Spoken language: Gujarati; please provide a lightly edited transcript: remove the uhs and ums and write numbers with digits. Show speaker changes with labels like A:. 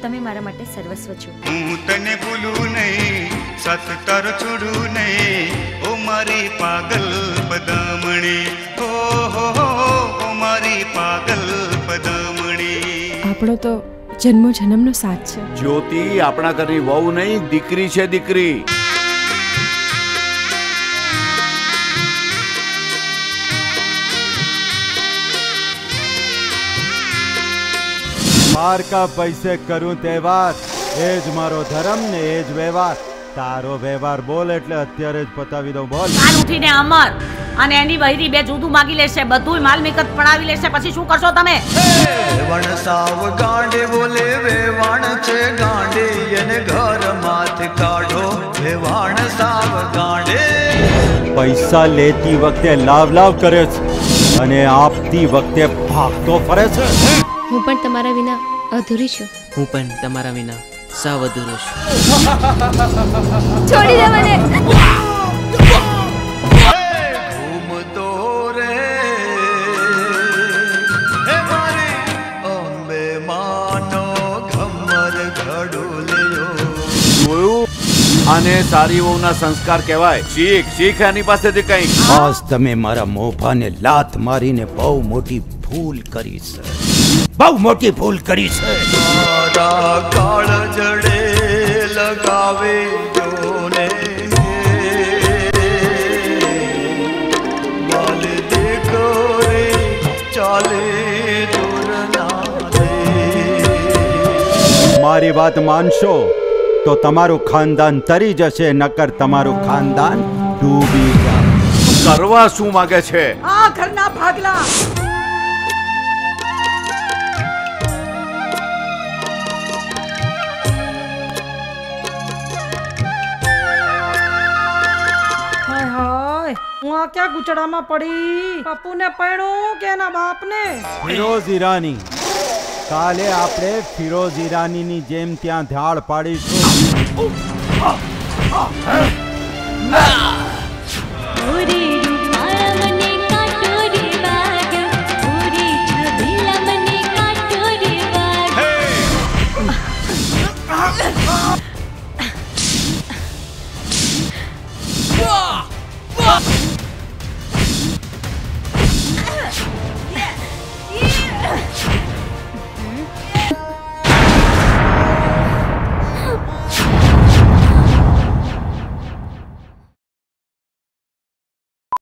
A: તમે મારા માટે સર્વસ્વ છો.
B: હું તને ભૂલું નહીં, સત તારો છોડું નહીં, ઓ મારી પાગલ પદામણી, ઓ મારી પાગલ પદામણી.
C: આપણો તો જન્મો જન્મનો સાથ છે.
D: જ્યોતિ આપણા ઘરની વહુ નહીં, દીકરી છે, દીકરી.
E: बार का पैसे करूं तહેવાર, એ જ મારો ધર્મ ને એ જ વ્યવહાર. તારો વ્યવહાર બોલ એટલે અત્યારે જ પતાવી દઉં. બોલ.
F: કાલ ઉઠીને અમર અને એની બૈરી બે જુદું માગી લેશે, બધુંય માલ મિલકત પડાવી લેશે, પછી શું કરશો તમે?
G: વણ સાવ ગાંડે બોલે વેવાણ છે ગાંડે, એને ઘર માથ કાઢો વેવાણ સાવ ગાંડે.
E: પૈસા લેતી વખતે લાવ લાવ કરે છે અને આપતી વખતે ભાગતો ફરે છે.
H: હું પણ તમારા વિના અધૂરી છું.
I: હું પણ તમારા વિના સાવ અધૂરો છું.
H: છોડી દે મને.
G: ઘૂમતો રે હે મારી અંબે માનો ઘમર ઘડુલ્યો.
D: જોયું? આને સારી વહુના સંસ્કાર કહેવાય. શીખ શીખ એની પાસેથી કંઈક.
E: આજ તમે મારા મોભાને લાત મારીને બહુ મોટી ભૂલ કરી છે. બહુ મોટી ભૂલ કરી છે.
G: મારા કાળ જડે લગાવે જોને, માલ દેખો રે ચાલે દૂર ના રે.
E: મારી વાત માનશો તો તમારું ખાનદાન તરી જશે, નકર તમારું ખાનદાન ડૂબી જાય.
D: કરવા શું માંગે છે?
F: આ ઘરના ભાગલા.
J: હું આ ક્યાં ગુચડામાં પડી? પપ્પુને પૈણું કે એના બાપને?
E: ફિરોઝ ઈરાની. કાલે આપણે ફિરોઝ ઈરાનીની જેમ ત્યાં ધાડ પાડીશું.